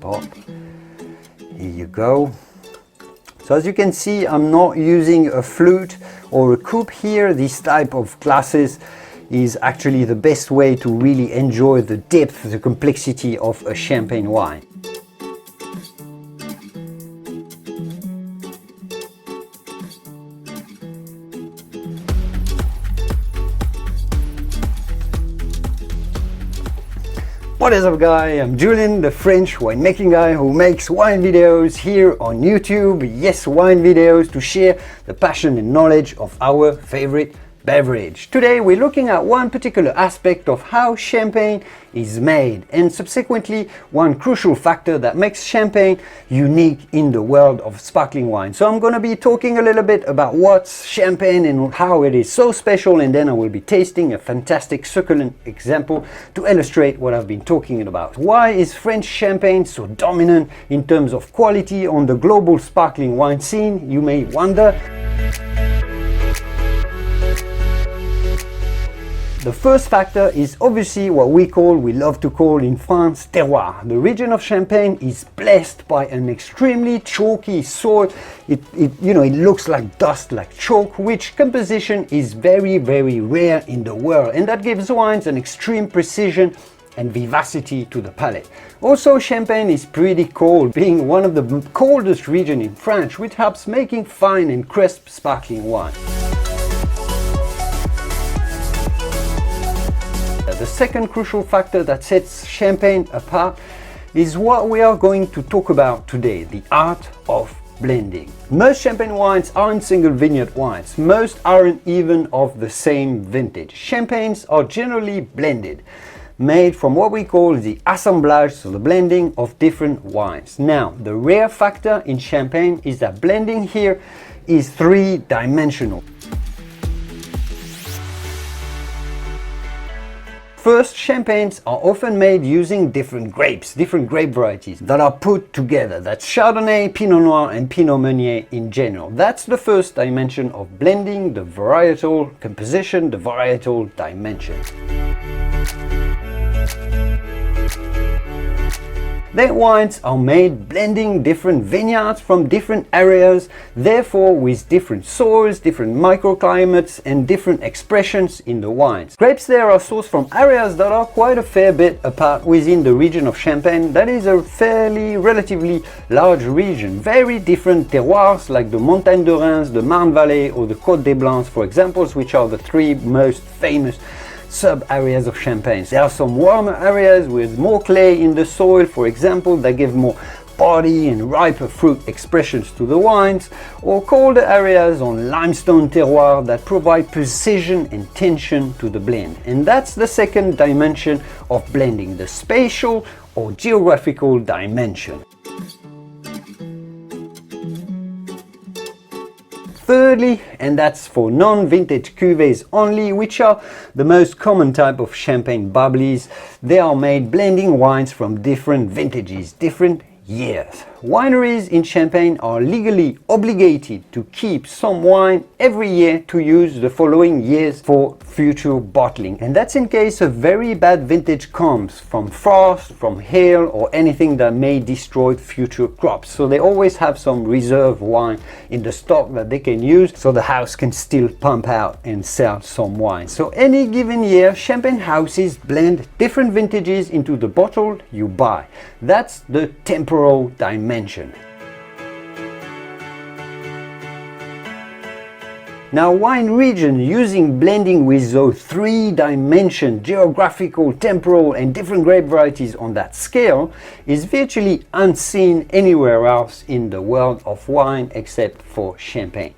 pop. Here you go. So as you can see, I'm not using a flute or a coupe here. This type of glasses is actually the best way to really enjoy the depth, the complexity of a champagne wine. What is up guys, I'm Julien, the French winemaking guy who makes wine videos here on YouTube. Yes, wine videos to share the passion and knowledge of our favorite beverage. Today we're looking at one particular aspect of how champagne is made and subsequently one crucial factor that makes champagne unique in the world of sparkling wine. So I'm going to be talking a little bit about what's champagne and how it is so special, and then I will be tasting a fantastic succulent example to illustrate what I've been talking about. Why is French champagne so dominant in terms of quality on the global sparkling wine scene, you may wonder. The first factor is obviously what we love to call in France, terroir. The region of Champagne is blessed by an extremely chalky soil. It looks like dust, like chalk, which composition is very, very rare in the world. And that gives wines an extreme precision and vivacity to the palate. Also, Champagne is pretty cold, being one of the coldest regions in France, which helps making fine and crisp sparkling wine. The second crucial factor that sets Champagne apart is what we are going to talk about today, the art of blending. Most Champagne wines aren't single vineyard wines. Most aren't even of the same vintage. Champagnes are generally blended, made from what we call the assemblage, so the blending of different wines. Now, the rare factor in Champagne is that blending here is three-dimensional. First, champagnes are often made using different grapes, different grape varieties that are put together. That's Chardonnay, Pinot Noir and Pinot Meunier in general. That's the first dimension of blending, the varietal composition, the varietal dimension. Their wines are made blending different vineyards from different areas, therefore with different soils, different microclimates and different expressions in the wines. Grapes there are sourced from areas that are quite a fair bit apart within the region of Champagne. That is a relatively large region. Very different terroirs like the Montagne de Reims, the Marne Valley or the Côte des Blancs, for examples, which are the three most famous sub-areas of Champagne. There are some warmer areas with more clay in the soil, for example, that give more body and riper fruit expressions to the wines, or colder areas on limestone terroir that provide precision and tension to the blend. And that's the second dimension of blending, the spatial or geographical dimension. Thirdly, and that's for non-vintage cuvées only, which are the most common type of champagne bubblies, they are made blending wines from different vintages, different years. Wineries in Champagne are legally obligated to keep some wine every year to use the following years for future bottling. And that's in case a very bad vintage comes from frost, from hail or anything that may destroy future crops. So they always have some reserve wine in the stock that they can use so the house can still pump out and sell some wine. So any given year, Champagne houses blend different vintages into the bottle you buy. That's the temporal dimension. Now, wine region using blending with those three-dimension geographical, temporal and different grape varieties on that scale is virtually unseen anywhere else in the world of wine except for Champagne.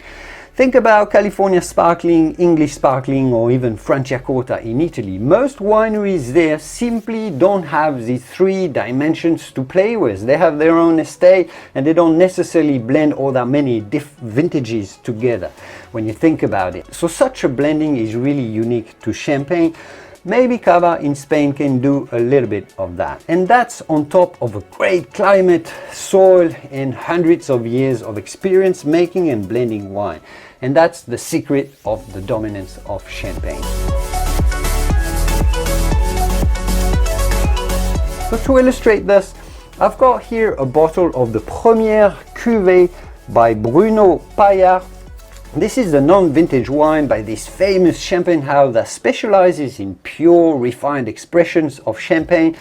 Think about California sparkling, English sparkling or even Franciacorta in Italy. Most wineries there simply don't have these three dimensions to play with. They have their own estate and they don't necessarily blend all that many vintages together when you think about it. So such a blending is really unique to Champagne. Maybe Cava in Spain can do a little bit of that. And that's on top of a great climate, soil and hundreds of years of experience making and blending wine. And that's the secret of the dominance of Champagne. So to illustrate this, I've got here a bottle of the Première Cuvée by Bruno Paillard. This is a non-vintage wine by this famous champagne house that specializes in pure, refined expressions of champagne,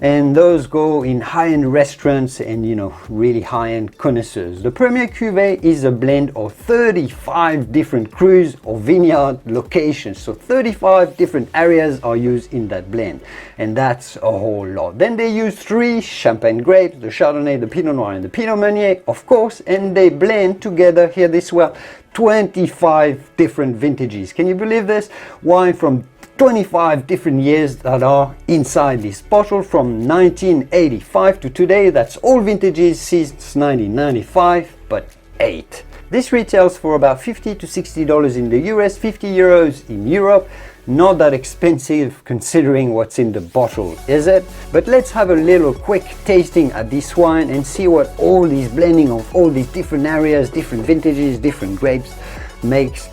and those go in high-end restaurants and, you know, really high-end connoisseurs. The Première Cuvée is a blend of 35 different crus or vineyard locations, so 35 different areas are used in that blend, and that's a whole lot. Then they use 3 champagne grapes, the Chardonnay, the Pinot Noir and the Pinot Meunier, of course, and they blend together, hear this well, 25 different vintages. Can you believe this? Wine from 25 different years that are inside this bottle from 1985 to today. That's all vintages since 1995, but 8. This retails for about $50 to $60 in the US, 50 euros in Europe. Not that expensive considering what's in the bottle, is it? But let's have a little quick tasting at this wine and see what all these blending of all these different areas, different vintages, different grapes makes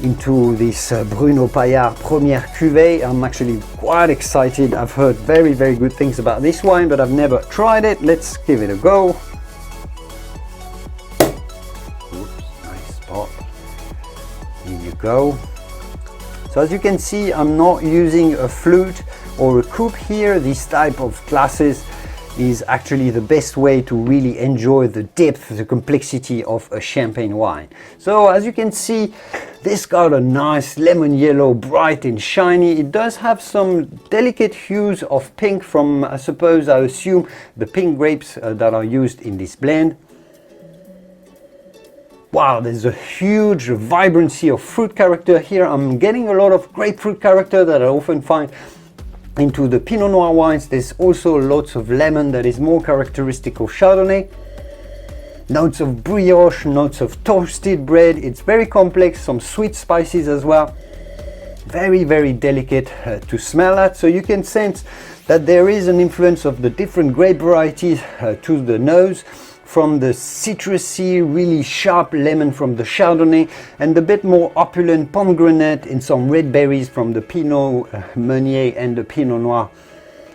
into this Bruno Paillard Première Cuvée. I'm actually quite excited. I've heard very, very good things about this wine, but I've never tried it. Let's give it a go. Oops, nice spot. Here you go. So as you can see, I'm not using a flute or a coupe here. This type of glasses is actually the best way to really enjoy the depth, the complexity of a champagne wine. So as you can see, this got a nice lemon yellow, bright and shiny. It does have some delicate hues of pink from, I assume, the pink grapes that are used in this blend. Wow, there's a huge vibrancy of fruit character here. I'm getting a lot of grapefruit character that I often find into the Pinot Noir wines. There's also lots of lemon that is more characteristic of Chardonnay. Notes of brioche, notes of toasted bread. It's very complex, some sweet spices as well. Very, very delicate to smell at. So you can sense that there is an influence of the different grape varieties to the nose, from the citrusy, really sharp lemon from the Chardonnay, and the bit more opulent pomegranate and some red berries from the Pinot Meunier and the Pinot Noir.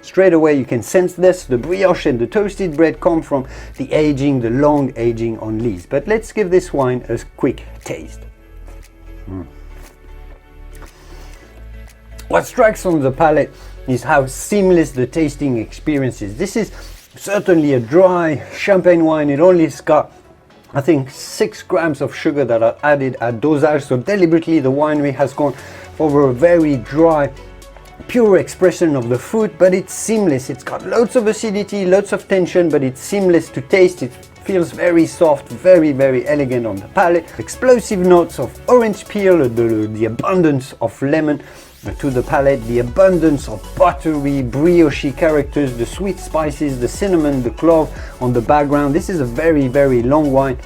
Straight away you can sense this. The brioche and the toasted bread come from the aging, the long aging on lees. But let's give this wine a quick taste. What strikes on the palate is how seamless the tasting experience is. This is certainly a dry champagne wine. It only has got, I think, 6 grams of sugar that are added at dosage. So deliberately the winery has gone for a very dry, pure expression of the fruit, but it's seamless. It's got lots of acidity, lots of tension, but it's seamless to taste. It feels very soft, very, very elegant on the palate. Explosive notes of orange peel, the abundance of lemon to the palate, the abundance of buttery, brioche characters, the sweet spices, the cinnamon, the clove on the background. This is a very, very long wine,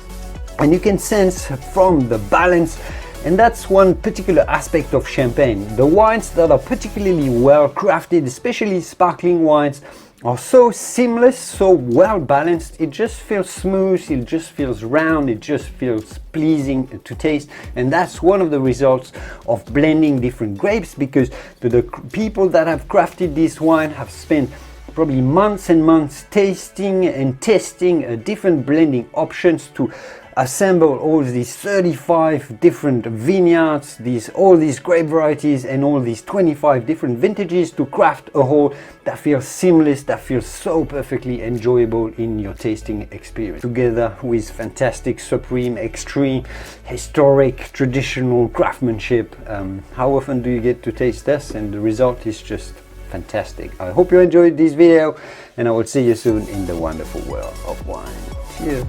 and you can sense from the balance. And that's one particular aspect of champagne. The wines that are particularly well crafted, especially sparkling wines, are so seamless, so well balanced. It just feels smooth, it just feels round, it just feels pleasing to taste. And that's one of the results of blending different grapes, because the people that have crafted this wine have spent probably months and months tasting and testing different blending options to assemble all these 35 different vineyards, all these grape varieties, and all these 25 different vintages to craft a whole that feels seamless, that feels so perfectly enjoyable in your tasting experience, together with fantastic, supreme, extreme, historic, traditional craftsmanship. How often do you get to taste this? And the result is just fantastic. I hope you enjoyed this video, and I will see you soon in the wonderful world of wine. Cheers.